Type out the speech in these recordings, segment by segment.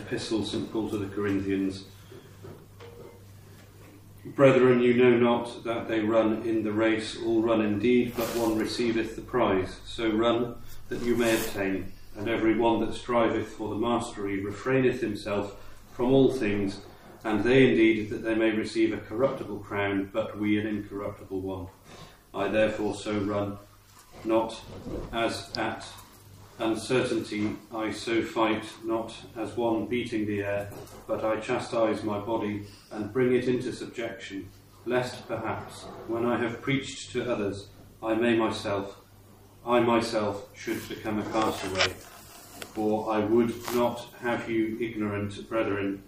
epistle St. Paul to the Corinthians. Brethren, you know not that they run in the race, all run indeed, but one receiveth the prize. So run, that you may obtain. And every one that striveth for the mastery refraineth himself from all things, and they indeed that they may receive a corruptible crown, but we an incorruptible one. I therefore so run, not as at uncertainty I so fight, not as one beating the air, but I chastise my body and bring it into subjection, lest perhaps, when I have preached to others, I myself should become a castaway. For I would not have you ignorant, brethren,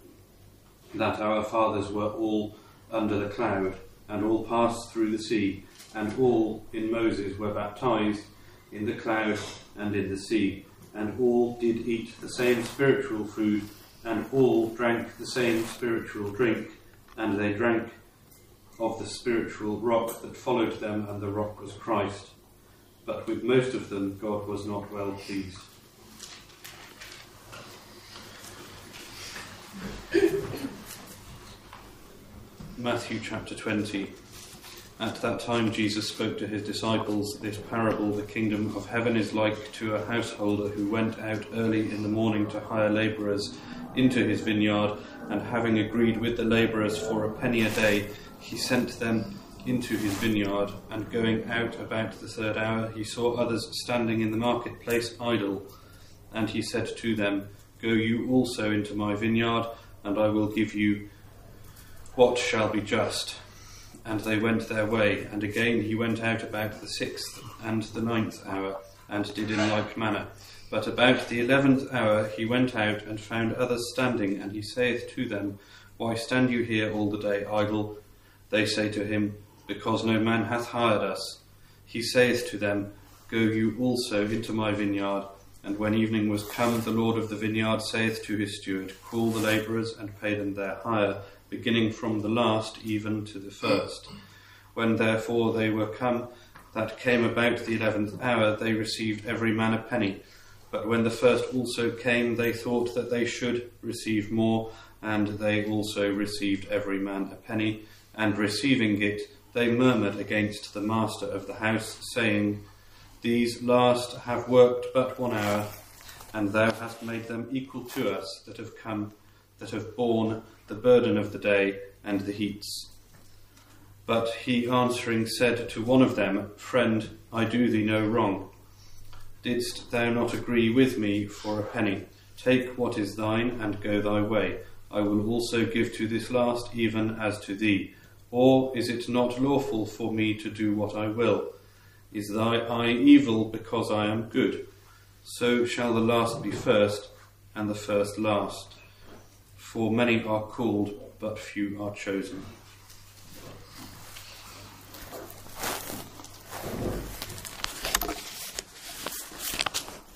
that our fathers were all under the cloud, and all passed through the sea, and all in Moses were baptized in the cloud and in the sea, and all did eat the same spiritual food, and all drank the same spiritual drink, and they drank of the spiritual rock that followed them, and the rock was Christ. But with most of them God was not well pleased. Matthew chapter 20. At that time Jesus spoke to his disciples this parable: the kingdom of heaven is like to a householder who went out early in the morning to hire labourers into his vineyard, and having agreed with the labourers for a penny a day, he sent them into his vineyard. And going out about the third hour, he saw others standing in the marketplace idle. And he said to them, Go you also into my vineyard, and I will give you what shall be just. And they went their way. And again he went out about the 6th and the 9th hour, and did in like manner. But about the 11th hour he went out, and found others standing, and he saith to them, Why stand you here all the day idle? They say to him, Because no man hath hired us. He saith to them, Go you also into my vineyard. And when evening was come, the Lord of the vineyard saith to his steward, Call the labourers, and pay them their hire, beginning from the last even to the first. When therefore they were come that came about the 11th hour, they received every man a penny. But when the first also came, they thought that they should receive more, and they also received every man a penny. And receiving it, they murmured against the master of the house, saying, These last have worked but 1 hour, and thou hast made them equal to us that have borne the burden of the day and the heats. But he answering said to one of them, Friend, I do thee no wrong. Didst thou not agree with me for a penny? Take what is thine, and go thy way. I will also give to this last even as to thee. Or is it not lawful for me to do what I will? Is thy eye evil because I am good? So shall the last be first, and the first last. For many are called, but few are chosen.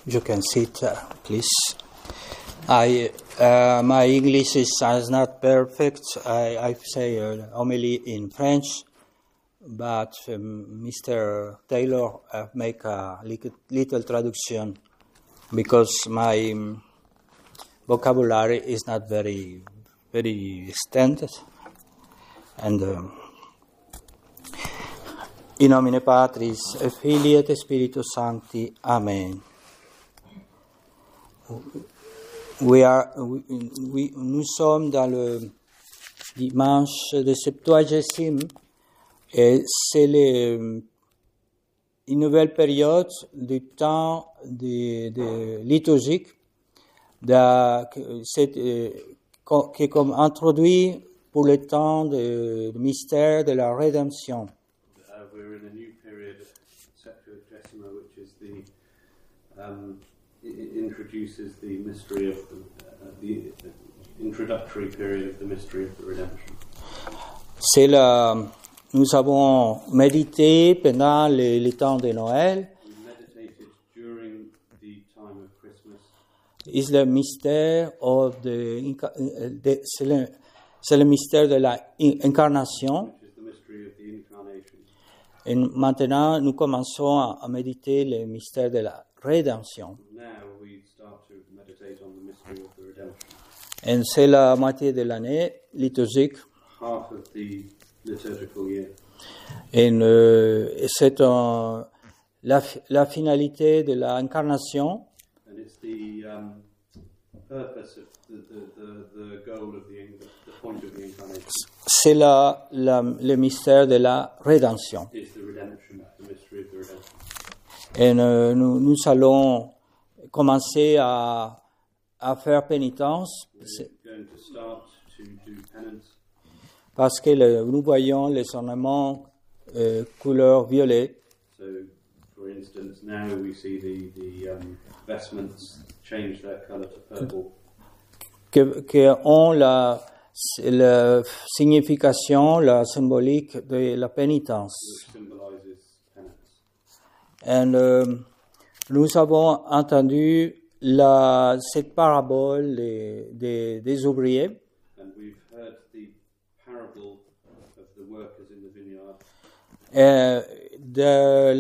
You can sit, please. My English is not perfect. I say homily in French, but Mr. Taylor make a little traduction because my vocabulary is not very extended. And in nomine Patris et Filii et Spiritus Sancti. Amen. Nous sommes dans le dimanche de Septuagésime et c'est une nouvelle période du temps de liturgique qui est comme introduit pour le temps du mystère de la rédemption. We're in a new period, Septuagesima, which is it introduces the mystery of the introductory period of the mystery of the redemption. Nous avons médité pendant le temps de Noël. We meditated during the time of Christmas. C'est le mystère c'est le mystère de l'incarnation. Which is the mystery of the incarnation. Et maintenant, nous commençons à méditer le mystère de la rédemption. Now we start to meditate on the mystery of the redemption. Et c'est la moitié de l'année liturgique. half of the liturgical year. Et c'est la finalité de l'incarnation. And it's the purpose of the goal of the point of the incarnation. C'est le mystère de la rédemption. It's the redemption, the mystery of the redemption. Et nous allons commencer à faire pénitence We're going to start to do penance parce que nous voyons les ornements couleur violet. so, for instance, now we see the vestments change their colour to purple, qui ont la signification, la symbolique de la pénitence. which symbolises penance. Et nous avons entendu cette parabole des ouvriers. And we've heard the parable of the workers in the vineyard, De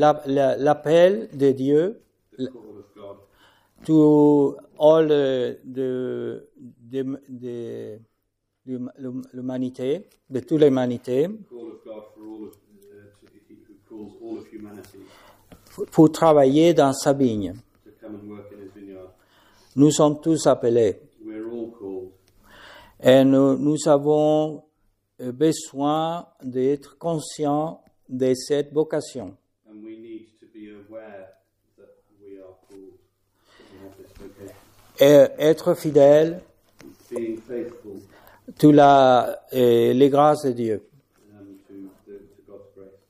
l'appel de Dieu the call of God to all l'humanité, de toute l'humanité, call of God for all of who calls all of humanity pour travailler dans sa vigne. to come and work in his vineyard. Nous sommes tous appelés. We're all called, Et nous avons besoin d'être conscients de cette vocation. and we need to be aware that we are called, that we have this vocation. Et être fidèle Being faithful to les grâces de Dieu. to God's grace.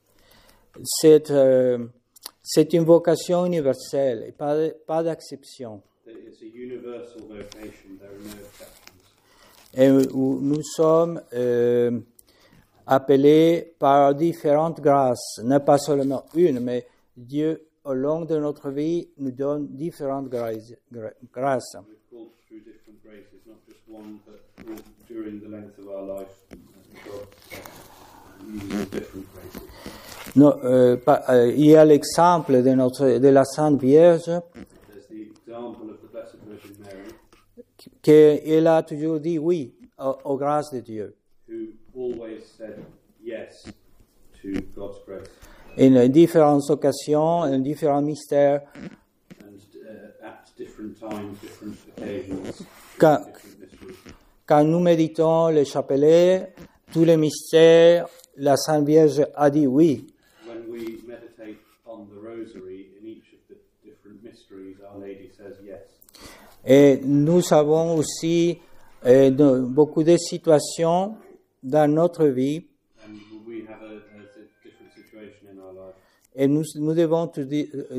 C'est une vocation universelle et pas d'exception. It's a universal vocation. There are no exceptions. Et où nous sommes appelés par différentes grâces, non pas seulement une, mais Dieu, au long de notre vie, nous donne différentes grâces. We're called through different graces, not just one, but all during the length of our life. God uses different graces. Non, il y a l'exemple de la Sainte Vierge, There's the example of the Blessed Virgin Mary, qu'elle a toujours dit oui aux grâces de Dieu. who always said yes to God's grace. En différentes occasions, en différents mystères, And at different times, different occasions, Quand- different mysteries. quand nous méditons le chapelet, tous les mystères, la Sainte Vierge a dit oui. When we meditate on the rosary, in each of the different mysteries, Our Lady says yes. Et nous avons aussi beaucoup de situations dans notre vie And we have a different situation in our life. et nous devons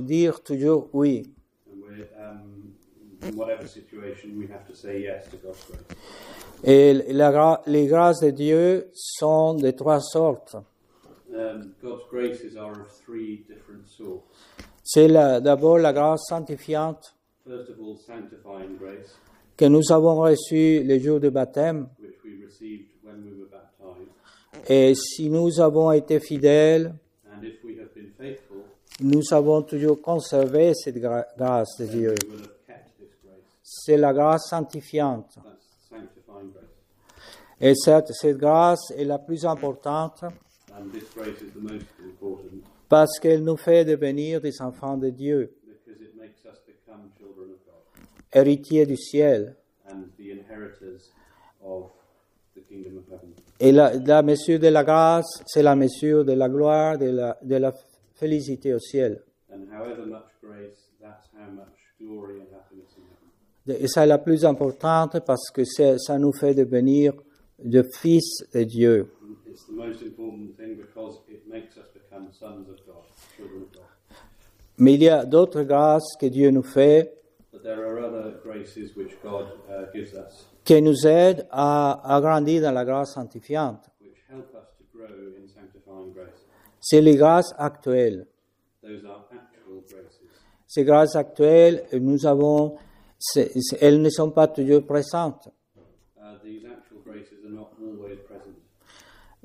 dire toujours oui. And we're, in whatever situation, we have to say yes to God's grace. Et les grâces de Dieu sont de trois sortes. God's graces are of three different sorts. C'est d'abord la grâce sanctifiante First of all, sanctifying grace, que nous avons reçue le jour du baptême. which we received when we were baptized. Et si nous avons été fidèles, And if we have been faithful, nous avons toujours conservé cette grâce de then Dieu. we will have kept this grace. C'est la grâce sanctifiante. That's sanctifying grace. Et cette grâce est la plus importante And this grace is the most important parce qu'elle nous fait devenir des enfants de Dieu, because it makes us become children of God héritiers du ciel. and the inheritors of the kingdom of heaven. Et la mesure de la grâce, c'est la mesure de la gloire, de la félicité au ciel. And however much grace, that's how much glory and happiness in heaven. Et c'est la plus importante parce que ça nous fait devenir des fils de Dieu. It's the most important thing because it makes us become sons of God, children of God. Mais il y a d'autres grâces que Dieu nous fait But there are other graces which God gives us, qui nous aident à grandir dans la grâce sanctifiante. which help us to grow in sanctifying grace. C'est les grâces actuelles. Those are actual graces. Ces grâces actuelles, elles ne sont pas toujours présentes. These actual graces are not always present.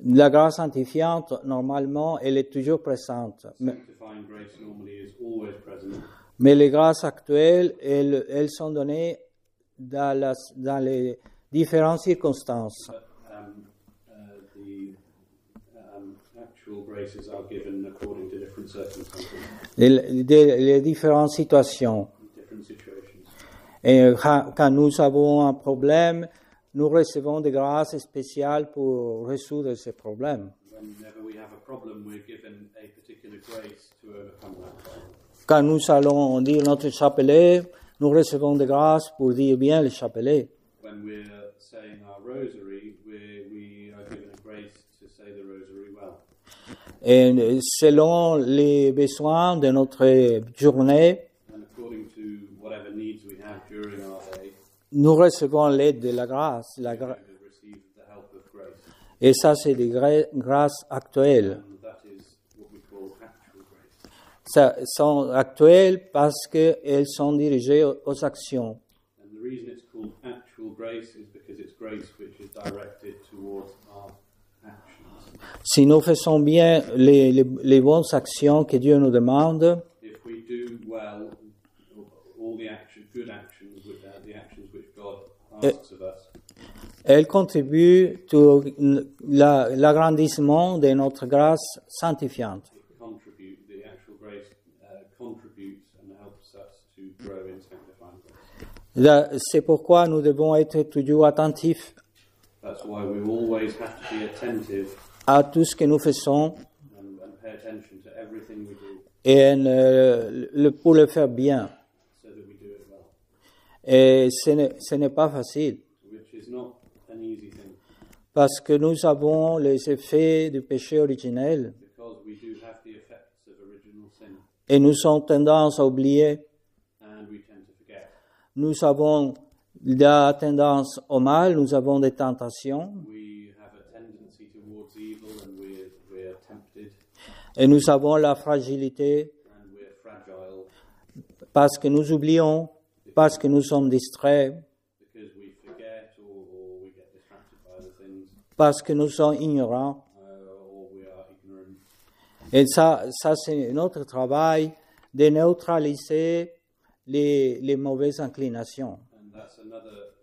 La grâce sanctifiante, normalement, elle est toujours présente. Sanctifying grace normally is always present. Mais les grâces actuelles, elles sont données dans différentes circonstances. The actual graces are given according to different circumstances, Les différentes situations. different situations. Et quand nous avons un problème, nous recevons des grâces spéciales pour résoudre ces problèmes. Whenever we have a problem, we're given a particular grace to overcome that problem. Quand nous allons dire notre chapelet, nous recevons des grâces pour dire bien le chapelet. When we're saying our rosary, we are given a grace to say the rosary well. Et selon les besoins de notre journée, And according to whatever needs we have during our day, nous recevons l'aide de la grâce. we receive the help of grace. Et ça, c'est des grâces actuelles. And that is what we call actual grace. Ça sont actuelles parce qu'elles sont dirigées aux actions. And the reason it's called actual grace is because it's grace which is directed towards our actions. Si nous faisons bien les bonnes actions que Dieu nous demande, If we do well, all the good actions, the actions which God asks of us, elles contribuent à l'agrandissement de notre grâce sanctifiante. the actual grace contributes and helps us to grow in sanctifying grace. C'est pourquoi nous devons être toujours attentifs That's why we always have to be attentive à tout ce que nous faisons and pay attention to everything we do et pour le faire bien. so that we do it well, Et ce n'est pas facile which is not an easy thing parce que nous avons les effets du péché originel because we do have the effects of original sin et nous avons tendance à oublier. and we tend to forget. Nous avons la tendance au mal, nous avons des tentations We have a tendency towards evil and we're tempted et nous avons la fragilité and we're fragile parce que nous oublions, parce que nous sommes distraits, because we forget or we get distracted by other things parce que nous sommes ignorants. or we are ignorant. Et ça c'est notre travail de neutraliser les mauvaises inclinations. And that's another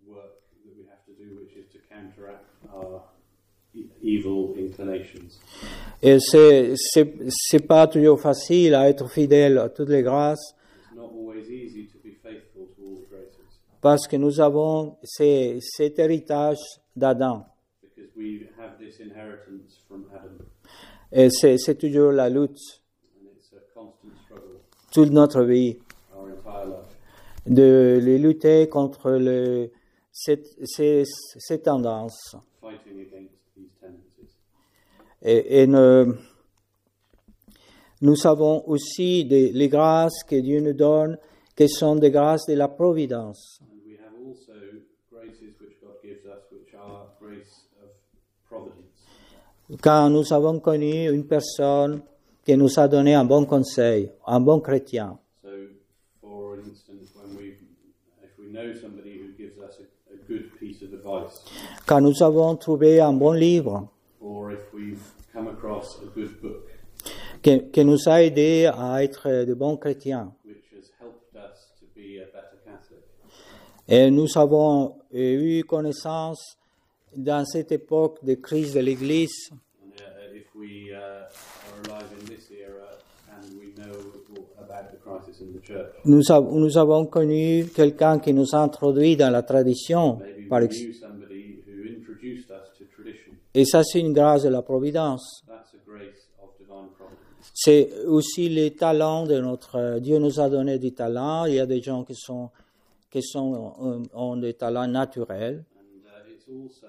work that we have to do, which is to counteract our evil inclinations. Et c'est pas toujours facile à être fidèle à toutes les grâces It's not always easy to be faithful to all the graces parce que nous avons cet héritage d'Adam. because we have this inheritance from Adam, Et c'est toujours la lutte and it's a constant struggle toute notre vie our entire life de lutter contre ces tendances. fighting against these tendencies. Et nous avons aussi les grâces que Dieu nous donne, qui sont des grâces de la providence. And we have also graces which God gives us, which are grace of providence. Quand nous avons connu une personne qui nous a donné un bon conseil, un bon chrétien, So, for instance, if we know somebody who gives us a good piece of advice, quand nous avons trouvé un bon livre or if we've come across a good book qui nous a aidés à être de bons chrétiens, which has helped us to be a better Catholic, et nous avons eu connaissance dans cette époque de crise de l'Église, and if we are alive in this era and we know about the crisis in the church, nous avons connu quelqu'un qui nous a introduit dans la tradition, maybe par we exemple. knew somebody who introduced us to tradition. Et ça, c'est une grâce de la providence. That's a grace of divine providence. C'est aussi les talents de notre Dieu nous a donné des talents. Il y a des gens qui ont des talents naturels. And it's also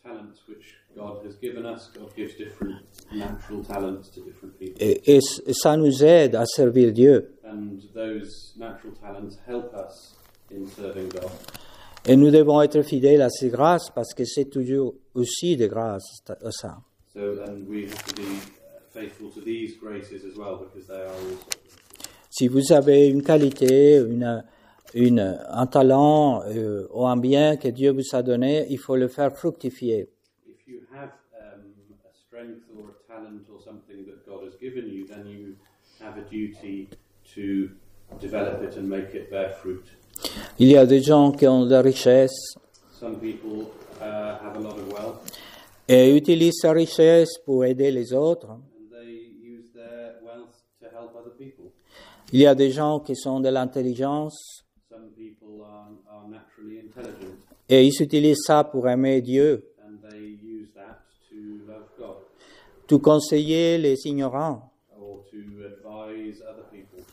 talents which God has given us. God gives different natural talents to different people. Et ça nous aide à servir Dieu. And those natural talents help us in serving God. Et nous devons être fidèles à ces grâces parce que c'est toujours aussi des grâces, ça. And we have to be faithful to these graces as well because they are also. Si vous avez une qualité, un talent ou un bien que Dieu vous a donné, il faut le faire fructifier. If you have a strength or a talent or something that God has given you, then you have a duty to develop it and make it bear fruit. Il y a des gens qui ont de la richesse Some people have a lot of wealth, et utilisent sa richesse pour aider les autres. and they use their wealth to help other people. Il y a des gens qui sont de l'intelligence Some people are naturally intelligent, et ils utilisent ça pour aimer Dieu, and they use that to love God tout conseiller les ignorants, or to advise other people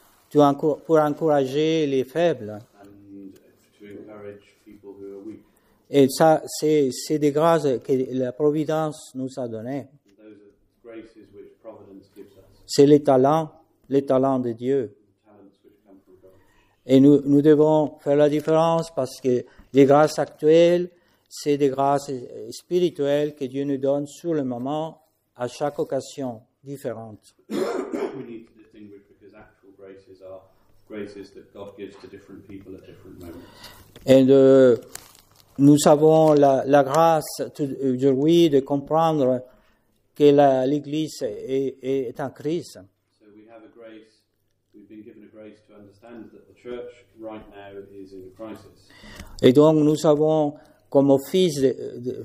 pour encourager les faibles. and to encourage people who are weak. Et ça, c'est des grâces que la Providence nous a données. And those are graces which providence gives us, C'est les talents de Dieu. talents which come from God. Et nous devons faire la différence parce que les grâces actuelles, c'est des grâces spirituelles que Dieu nous donne sur le moment, à chaque occasion différente. We need to distinguish because actual graces are graces that God gives to different people at different moments. Et nous avons la grâce aujourd'hui de comprendre que l'Église est en crise. So we have a grace, we've been given a grace to understand that the church right now is in a crisis. Et donc nous avons, comme fils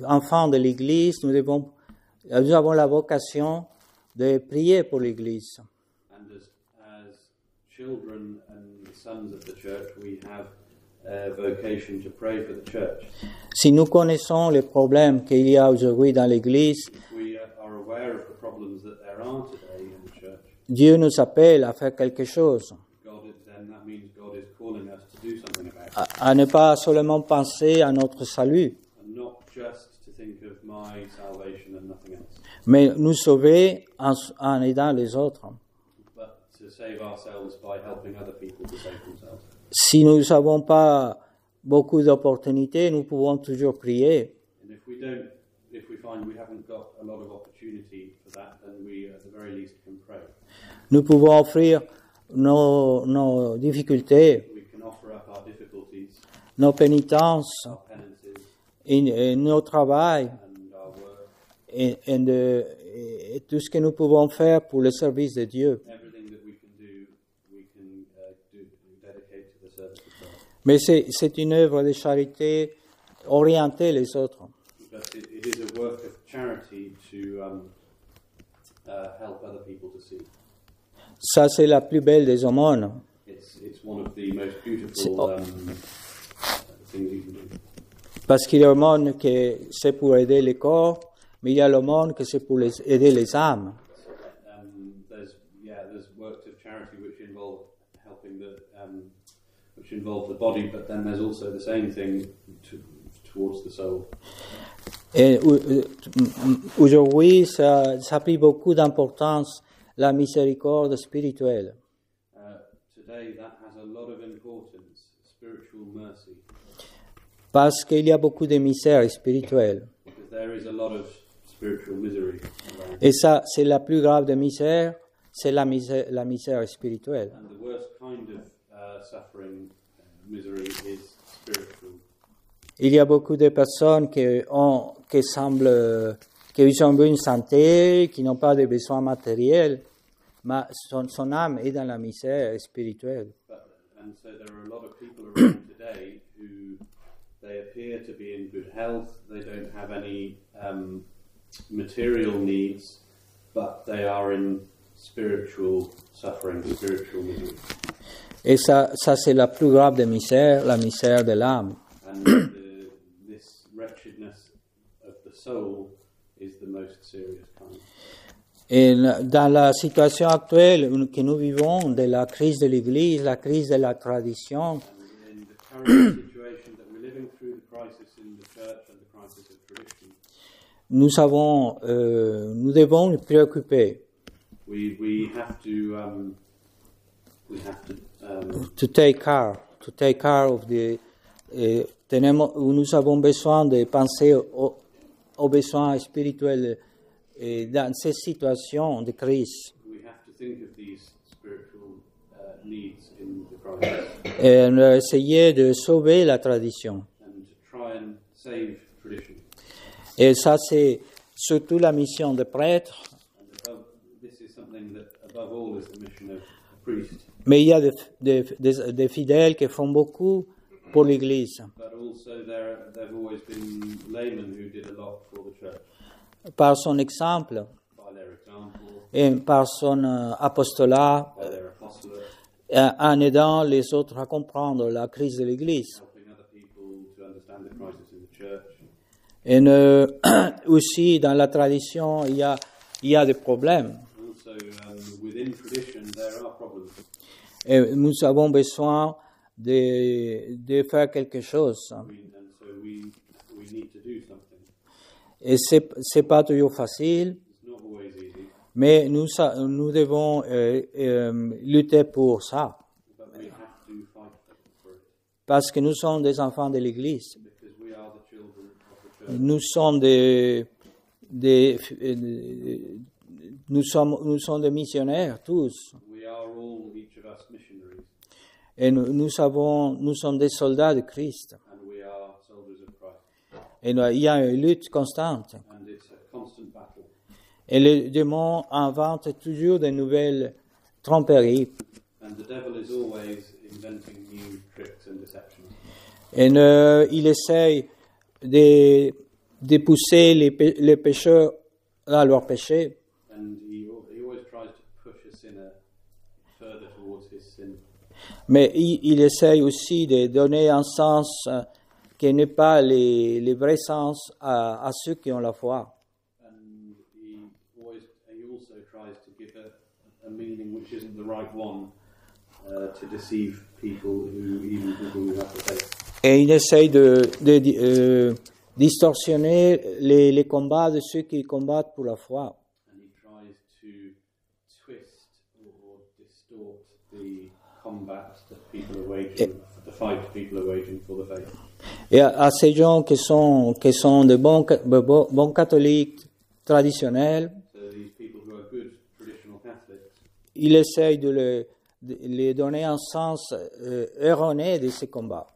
enfants de l'Église, nous avons la vocation de prier pour l'Église. And as children and sons of the church, we have a vocation to pray for the church. Si nous connaissons les problèmes qu'il y a aujourd'hui dans l'Église, If we are aware of the problems that there are today in the church, Dieu nous appelle à faire quelque chose, then that means God is calling us to do something about it. à ne pas seulement penser à notre salut, And not just to think of my salvation and nothing else, mais nous sauver en aidant les autres. but to save ourselves by helping other people to save themselves. Si nous n'avons pas beaucoup d'opportunités, nous pouvons toujours prier. And if we find we haven't got a lot of opportunity for that, then we at the very least can pray. Nous pouvons offrir nos difficultés, We can offer up our difficulties, nos pénitences, our penances, et nos travail, and our work, et tout ce que nous pouvons faire pour le service de Dieu. everything that we can do dedicate to the service of God. Mais c'est une œuvre de charité orienter les autres. But it is a work of charity to help other people to see. Ça, c'est la plus belle des aumônes. It's one of the most beautiful things you can do. Parce qu'il y a l'aumône que c'est pour aider les corps, mais il y a l'aumône que c'est pour aider les âmes. There's works of charity which involve helping which involve the body, but then there's also the same thing towards the soul. Et aujourd'hui, ça a pris beaucoup d'importance, la miséricorde spirituelle. Today that has a lot of importance, spiritual mercy, Parce qu'il y a beaucoup de misère spirituelle. because there is a lot of spiritual misery around. Et ça, c'est la plus grave des misères, c'est la misère spirituelle. And the worst kind of suffering, misery is spiritual. Il y a beaucoup de personnes qui ont une santé, qui n'ont pas de besoins matériels, mais son âme est dans la misère spirituelle. And so there are a lot of people around today who they appear to be in good health, they don't have any material needs, but they are in spiritual suffering, spiritual misery. Et ça c'est la plus grave des misères, la misère de l'âme. And this wretchedness of the soul is the most serious kind. Et dans la situation actuelle que nous vivons, de la crise de l'Église, la crise de la tradition, And in the current situation that we're living through, the crisis in the church and the crisis of tradition, nous devons nous préoccuper. we have to take care of the. Nous avons besoin de penser aux besoins spirituels dans ces situations de crise. we have to think of these spiritual needs in the crisis Et essayer de sauver la tradition. and to try and save tradition. Et ça, c'est surtout la mission de prêtre. And this is something that, above all, is the mission of a priest. Mais il y a des fidèles qui font beaucoup pour l'Église. But also there've always been laymen who did a lot for the church. Par son exemple By their example, et par son apostolat, by their apostolate, en aidant les autres à comprendre la crise de l'Église. helping other people to understand the crisis in the church. Et aussi, dans la tradition, il y a des problèmes. Also, within tradition, there are problems. Et nous avons besoin de faire quelque chose. And so we need to do something. Et c'est pas toujours facile, It's not always easy, mais nous devons lutter pour ça. but we have to fight for it Parce que nous sommes des enfants de l'Église. because we are the children of the church. Nous sommes nous sommes des missionnaires tous. We are all, each of us, missionaries, Et nous sommes des soldats de Christ. and we are soldiers of Christ. Et il y a une lutte constante. And it's a constant battle. Et le démon invente toujours de nouvelles tromperies. And the devil is always inventing new tricks and deceptions. Et il essaye de pousser les pécheurs à leur péché. And he always tries to push a sinner further towards his sin. Mais il essaye aussi de donner un sens qui n'est pas le vrai sens à ceux qui ont la foi. And he also tries to give a meaning which isn't the right one to deceive people who have the faith. Et il essaye de distorsionner les combats de ceux qui combattent pour la foi. And he tries to twist or distort the combat that people are waging, the fight people are waging for the faith. Et à ces gens qui sont de bons catholiques traditionnels, So these people who are good traditional Catholics, il essaye de les donner un sens erroné de ces combats.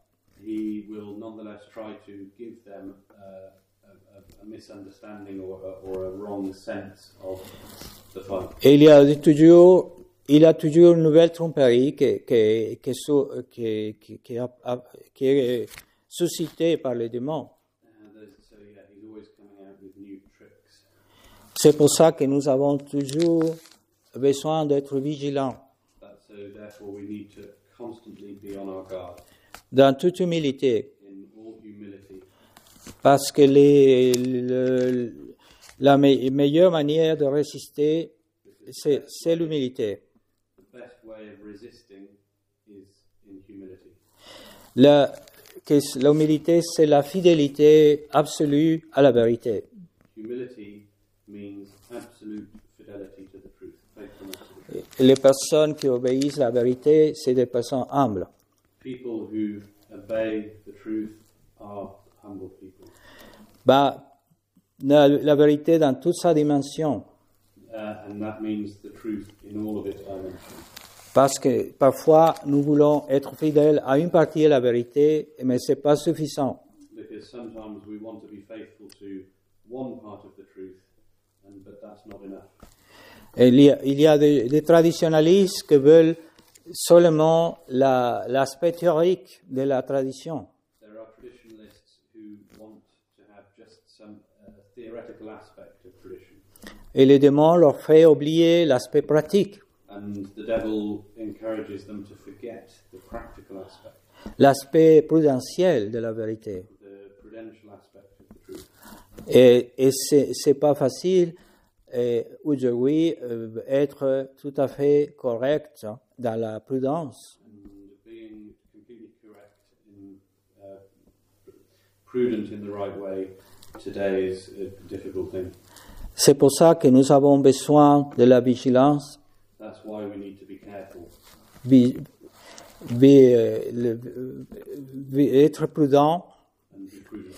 he will nonetheless try to give them a misunderstanding or a wrong sense of the fight. Et il y a toujours une nouvelle tromperie qui est suscitée par les démons. So yeah, he's always coming out with new tricks. C'est pour ça que nous avons toujours besoin d'être vigilants, So therefore we need to constantly be on our guard dans toute humilité, in all humility, parce que la meilleure manière de résister, c'est l'humilité. the best way of resisting is in humility. L'humilité, c'est la fidélité absolue à la vérité. Humility means absolute fidelity to the truth, faithfulness to the truth. Et les personnes qui obéissent à la vérité, c'est des personnes humbles. People who obey the truth are humble people. La vérité dans toute sa dimension. And that means the truth in all of its dimensions. Parce que parfois, nous voulons être fidèles à une partie de la vérité, mais ce n'est pas suffisant. Because sometimes we want to be faithful to one part of the truth, but that's not enough. Et il y a des traditionalistes qui veulent seulement l'aspect théorique de la tradition. There are traditionalists who want to have just some theoretical aspect of tradition. Et le démon leur fait oublier l'aspect pratique, And the devil encourages them to forget the practical aspect, l'aspect prudentiel de la vérité. the prudential aspect of the truth. Et c'est pas facile aujourd'hui être tout à fait correct dans la prudence. And being completely correct in prudent in the right way today is a difficult thing. C'est pour ça que nous avons besoin de la vigilance, That's why we need to be careful, être prudent and be prudent,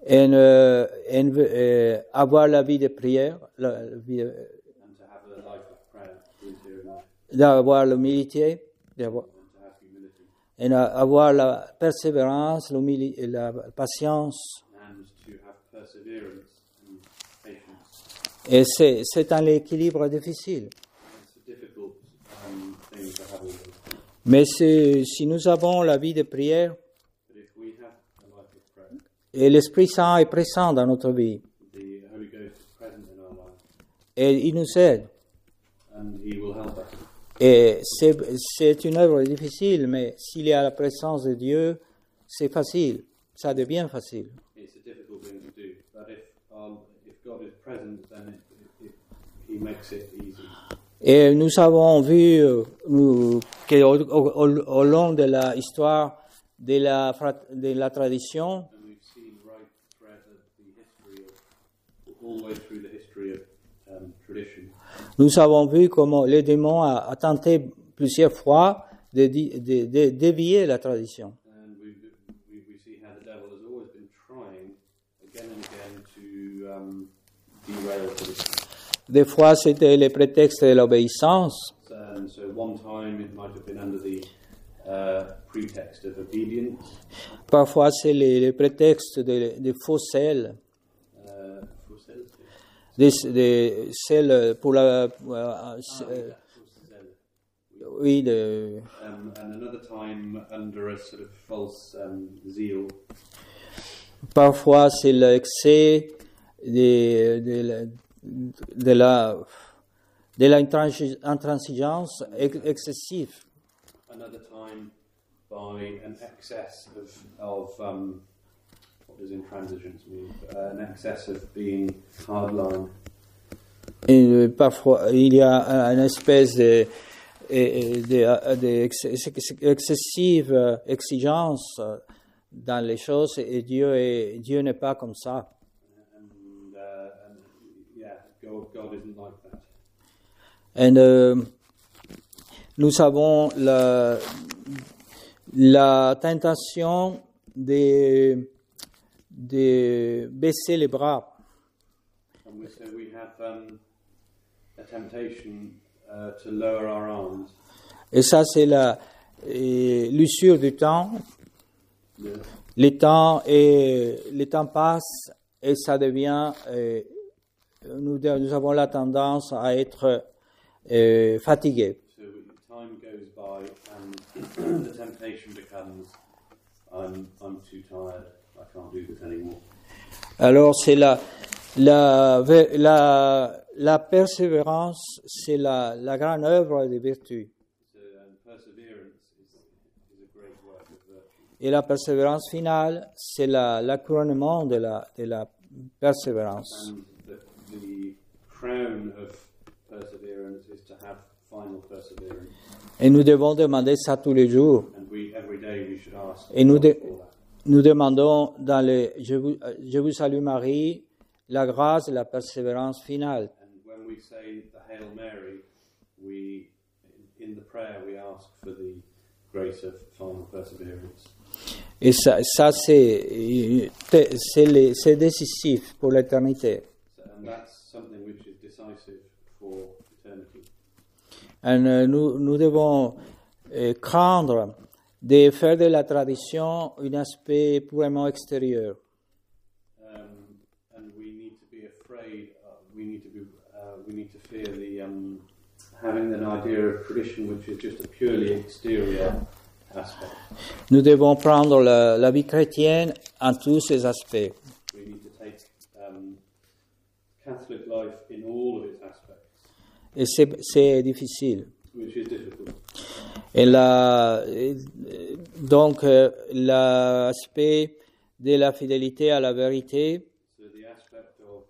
et avoir la vie de prière, and to have a life of prayer, sincere life, d'avoir l'humilité, and to have humility, et avoir la persévérance, la patience. and to have perseverance and patience. Et c'est un équilibre difficile. It's a difficult thing to have all those things. Mais si nous avons la vie de prière, But if Et l'Esprit Saint est présent dans notre vie. The Holy Ghost is present in our lives, Et il nous aide. and He will help us. Et c'est une œuvre difficile, mais s'il y a la présence de Dieu, c'est facile. Ça devient facile. It's a difficult thing to do, but if God is present, then He makes it easy. Et nous avons vu qu'au long de l'histoire de la tradition, And we've seen right throughout the history all the way through the history of tradition. nous avons vu comment le démon a tenté plusieurs fois de dévier la tradition. And we see how the devil has always been trying again and again to derail tradition. Des fois, c'était le prétexte de l'obéissance. So one time it might have been under the pretext of obedience. Parfois, c'est le prétexte de faux sel. For sales. Des sel pour la... oui, And another time under a sort of false zeal. parfois, c'est l'excès de la intransigeance excessive. Another time by an excess of what does intransigence mean? An excess of being hardline. Et parfois, il y a une espèce excessive exigence dans les choses et Dieu n'est pas comme ça. And yeah, God isn't like that. Et nous avons la tentation de baisser les bras. And so we have a temptation to lower our arms. Et ça, c'est l'usure du temps. Yeah. Le temps passe et ça devient... nous avons la tendance à être fatigués. So time goes by and the temptation becomes, I'm too tired, I can't do this anymore. Alors, c'est la persévérance, c'est la grande œuvre de vertu. So perseverance is a great work of virtue. Et la persévérance finale, c'est l'accouronnement de la persévérance. And the crown of perseverance is to have final perseverance. Et nous devons demander ça tous les jours. And every day we should ask Et nous God for that. Nous demandons dans Je vous salue Marie, la grâce et la persévérance finale. And when we say the Hail Mary, in the prayer we ask for the grace of final perseverance. Et ça c'est décisif pour l'éternité. And that's something which is decisive for eternity. Et nous devons craindre de faire de la tradition un aspect purement extérieur. And we need to be afraid. We need to fear the having an idea of tradition which is just a purely exterior aspect. Nous devons prendre la vie chrétienne en tous ses aspects. We need to take Catholic life in all of its aspects, Et c'est difficile. which is difficult. Et donc, l'aspect de la fidélité à la vérité So the aspect of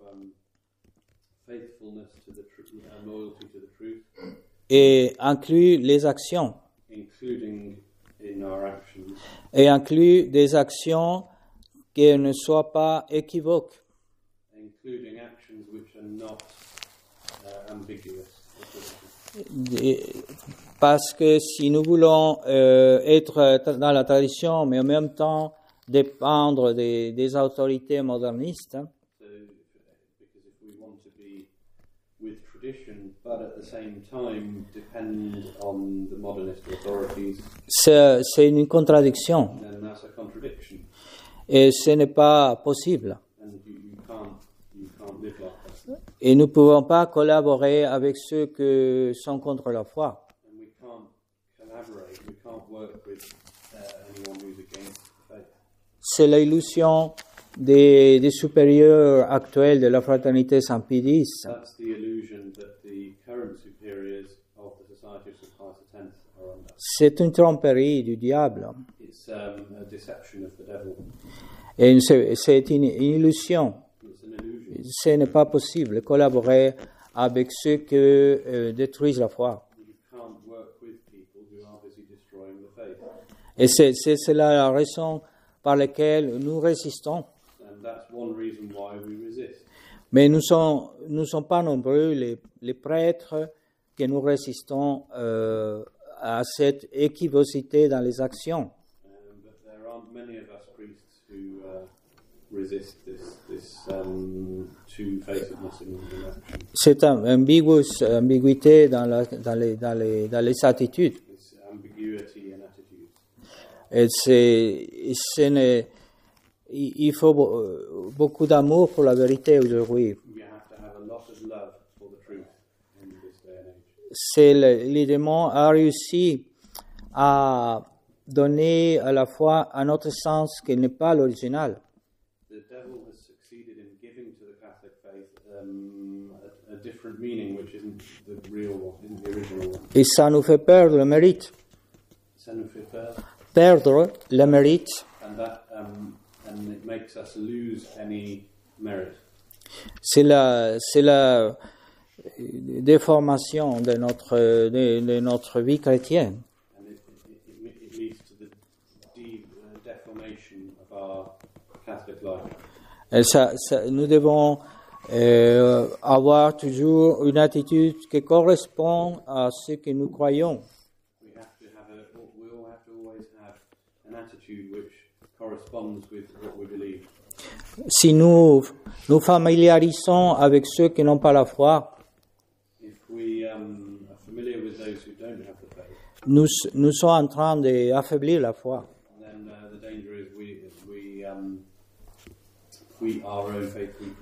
faithfulness to the truth and loyalty to the truth, et inclut les actions, including in our actions, et inclut des actions qui ne soient pas équivoques. including actions which are not ambiguous. Parce que si nous voulons être dans la tradition, mais en même temps dépendre des autorités modernistes, So, because if we want to be with tradition, but at the same time depend on the modernist authorities, c'est une contradiction. then that's a contradiction, Et ce n'est pas possible. and you can't live like that. Et nous ne pouvons pas collaborer avec ceux qui sont contre la foi. And we can't collaborate, we can't work with anyone who's against the faith. C'est l'illusion des supérieurs actuels de la fraternité Saint-Pédis. That's the illusion that the current superiors of the Society of St. Pius X are under. C'est une tromperie du diable. It's a deception of the devil. Et c'est une illusion. It's an illusion. Ce n'est pas possible de collaborer avec ceux qui détruisent la foi. You can't work with people who are busy destroying the faith. Et c'est la raison par laquelle nous résistons. And that's one reason why we resist. Mais nous sommes pas nombreux, les prêtres, que nous résistons à cette équivocité dans les actions. But there aren't many of us priests who resist this two-facedness in action. Cette ambiguïté dans les attitudes. This ambiguity in attitudes. Il faut beaucoup d'amour pour la vérité aujourd'hui. We have to have a lot of love for the truth in this day and age. C'est le démon a réussi à donner à la foi un autre sens qui n'est pas l'original. The devil has succeeded in giving to the Catholic faith a different meaning, which isn't the real one, isn't the original one. Et ça nous fait perdre le mérite. Ça nous fait peur, Perdre le mérite. and it makes us lose any merit. C'est la déformation de notre vie chrétienne. And it leads to the deformation of our Catholic life. Et nous devons avoir toujours une attitude qui correspond à ce que nous croyons. We all have to always have an attitude which corresponds with what we believe. Si nous familiarisons avec ceux qui n'ont pas la foi, If we are familiar with those who don't have the faith, nous sommes en train d'affaiblir la foi. then the danger is we our own faith weakens.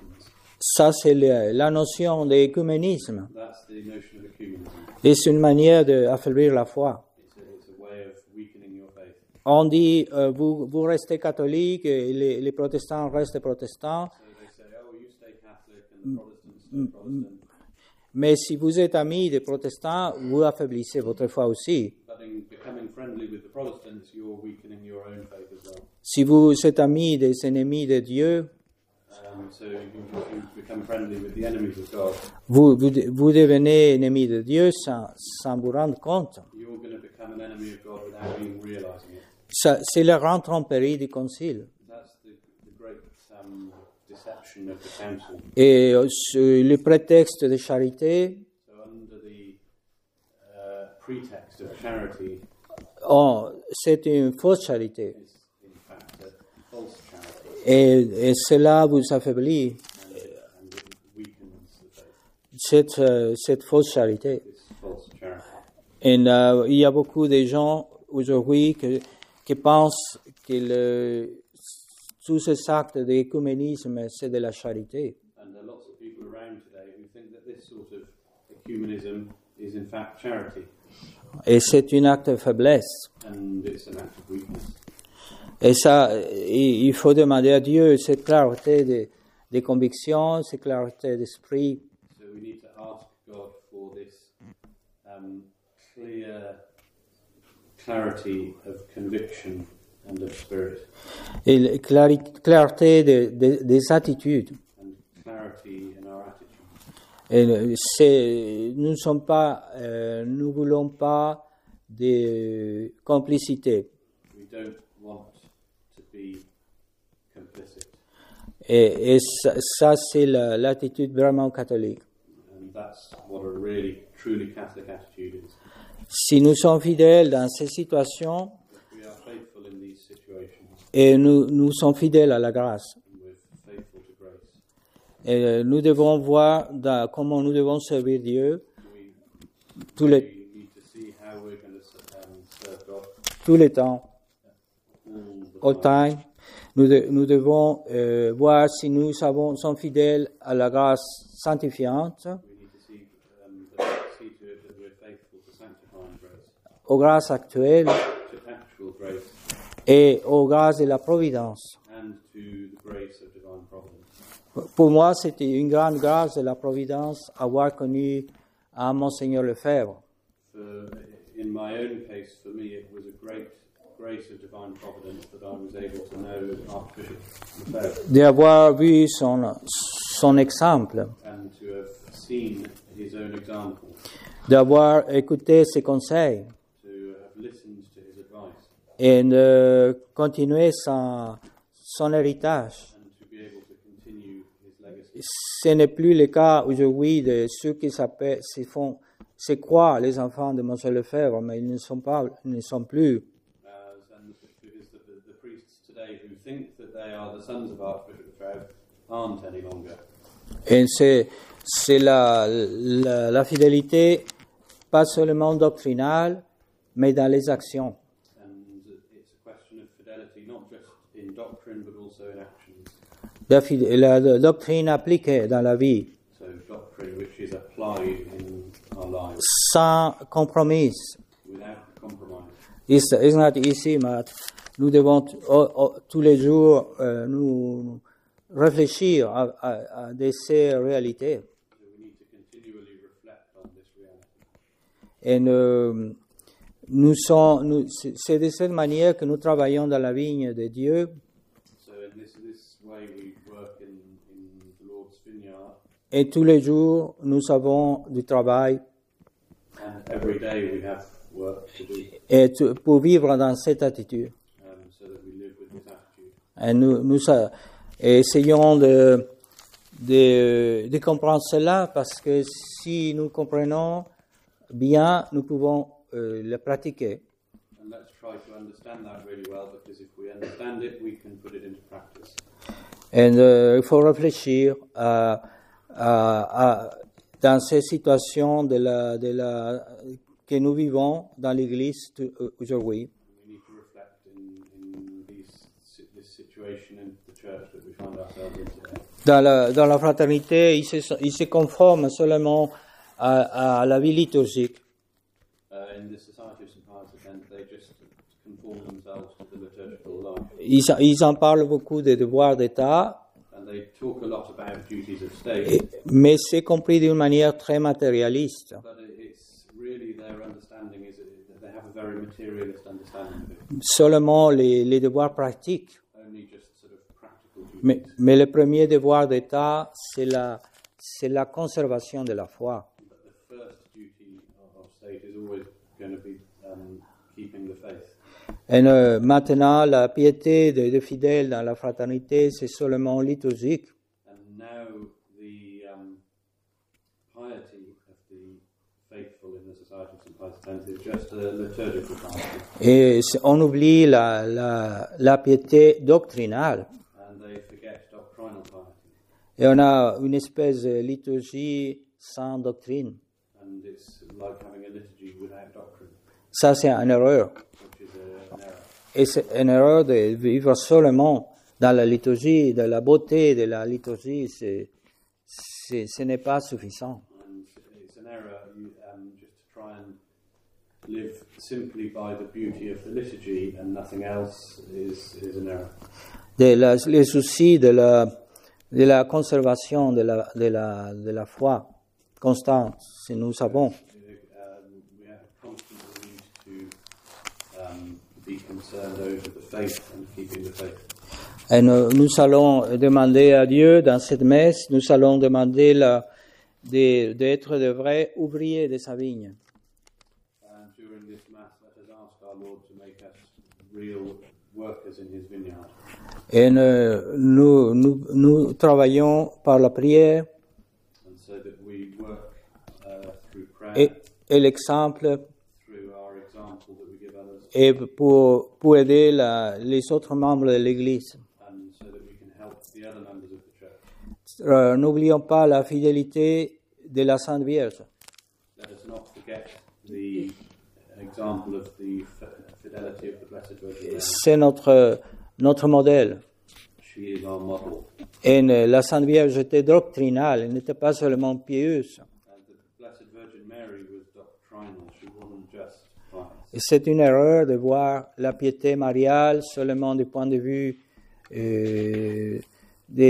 Ça, c'est la notion d'écuménisme. That's the notion of ecumenism. Et c'est une manière d'affaiblir la foi. It's a way of weakening your faith. On dit, vous restez catholique, et les protestants restent protestants, So they say, oh, you stay Catholic and the Protestants stay Protestant. mais si vous êtes ami des protestants, vous affaiblissez votre foi aussi. But in becoming friendly with the Protestants, you're weakening your own faith as well. Si vous êtes ami des ennemis de Dieu, So if you become friendly with the enemies of God, vous devenez ennemi de Dieu sans vous rendre compte. you're going to become an enemy of God without even realizing it. C'est la grande tromperie du concile. That's the great deception of the council. Et le prétexte de charité, So under the pretext of charity, c'est une fausse charité. it's in fact a false charity, Et cela vous affaiblit, and it weakens the faith. cette fausse charité. This false charity. Et il y a beaucoup de gens aujourd'hui qui pensent que tous ces actes d'écuménisme, c'est de la charité. And there are lots of people around today who think that this sort of ecumenism is in fact charity, Et c'est un acte de faiblesse. and it's an act of weakness. Et ça, il faut demander à Dieu cette clarté de conviction, cette clarté d'esprit. So we need to ask God for this clear clarity of conviction and of spirit, Et clarté des attitudes. and clarity in our attitude. Et nous voulons pas de complicité. We don't want to be complicit, Et ça c'est l'attitude vraiment catholique. and that's what a really, truly Catholic attitude is. Si nous sommes fidèles dans ces situations, If we are faithful in these situations, et nous sommes fidèles à la grâce, and we're faithful to grace, et nous devons voir comment nous devons servir Dieu we les, need to see how we're going to serve God tout le temps, all all time. Nous devons voir si nous sommes fidèles à la grâce sanctifiante, We need to see to it that we're faithful to sanctifying grace, aux grâces actuelles to actual grace, et aux grâces de la providence. and to the grace of Pour moi, c'était une grande grâce de la Providence avoir connu à Monseigneur Lefebvre. In my own case, for me, it was a great grace of divine providence that I was able to know Archbishop Lefebvre D'avoir vu son exemple, and to have seen his own example, d'avoir écouté ses conseils to have listened to his advice, et de continuer son héritage. and to be able to continue his legacy. Ce n'est plus le cas aujourd'hui de ceux qui se croient les enfants de Monseigneur Lefebvre, mais ils ne sont plus. And because the priests today who think that they are the sons of Archbishop Lefebvre aren't any longer. Et c'est la fidélité, pas seulement doctrinale, mais dans les actions. And it's a question of fidelity, not just in doctrine, but also in actions. La doctrine appliquée dans la vie, So doctrine which is applied in our lives sans compromis. without compromise. It's not easy, but nous devons tous les jours nous réfléchir à ces réalités. So we need to continually reflect on this reality. Et c'est de cette manière que nous travaillons dans la vigne de Dieu. So in this way we work in the Lord's vineyard, Et tous les jours, nous avons du travail. and every day we have work to do, Et pour vivre dans cette attitude. so that we live with this attitude. Et nous essayons de comprendre cela, parce que si nous comprenons bien, nous pouvons le pratiquer. And let's try to understand that really well, because if we understand it, we can put it into practice. Et il faut réfléchir dans ces situations que nous vivons dans l'Église aujourd'hui. We need to reflect in this situation in the church that we find ourselves in today. Dans la fraternité, ils se conforment seulement à la vie liturgique. In the Society of St. Pius X, they just conform themselves to the liturgical life. Ils en parlent beaucoup des devoirs d'État, And they talk a lot about duties of state, mais c'est compris d'une manière très matérialiste. but it's really their understanding is that they have a very materialist understanding of it. Seulement les devoirs pratiques. Only just sort of practical duties. Mais le premier devoir d'État, c'est la conservation de la foi. But the first duty of state is always going to be keeping the faith. Et maintenant, la piété des fidèles dans la fraternité, c'est seulement liturgique. And now the piety of the faithful in the Society of St. Pius X is just a liturgical piety. Et on oublie la piété doctrinale. And they forget doctrinal piety. Et on a une espèce de liturgie sans doctrine. And it's like having a liturgy without doctrine, Ça, c'est une erreur. which is an error. Et c'est une erreur de vivre seulement dans la liturgie, de la beauté de la liturgie. Ce n'est pas suffisant. And it's an error just to try and live simply by the beauty of the liturgy and nothing else is an error. Les soucis de la conservation de la foi constante, si nous savons. We have constantly need to be concerned over the faith and keeping the faith. Et nous allons demander à Dieu, dans cette messe, nous allons demander d'être de vrais ouvriers de sa vigne. And during this Mass, let us ask our Lord to make us real workers in His vineyard. Et nous travaillons par la prière And so that we work through prayer, et l'exemple, through our example that we give others, et pour aider les autres membres de l'Église. and so that we can help the other members of the church. N'oublions pas la fidélité de la Sainte Vierge. Let us not forget the example of the fidelity of the Blessed Virgin Mary. C'est notre modèle. She is our model. Et la Sainte Vierge était doctrinale, elle n'était pas seulement pieuse. And the Blessed Virgin Mary was doctrinal. She wasn't just pious. Et c'est une erreur de voir la piété mariale seulement du point de vue de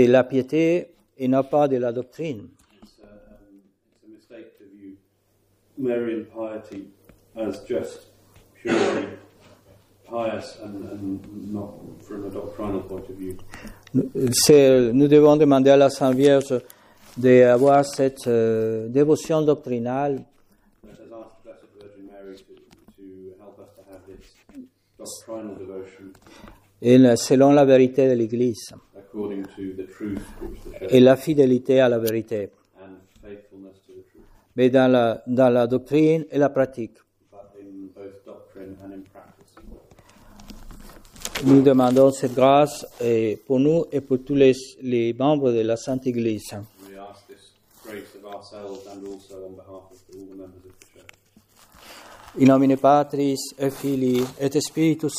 la piété et non pas de la doctrine. It's a mistake to view Marian piety as just purely pious and not from a doctrinal point of view. Nous devons demander à la Sainte Vierge d'avoir cette dévotion doctrinale. Let us ask Blessed Virgin Mary to help us to have this doctrinal devotion Selon la vérité de l'Église according to the truth which the Church et la fidélité à la vérité, and faithfulness to the truth, mais dans la doctrine et la pratique. but in both doctrine and in practice. Nous demandons cette grâce pour nous et pour tous les membres de la Sainte Église. We ask this grace of ourselves and also on behalf of all the members of the Church. In nomine Patris et Filii et Spiritus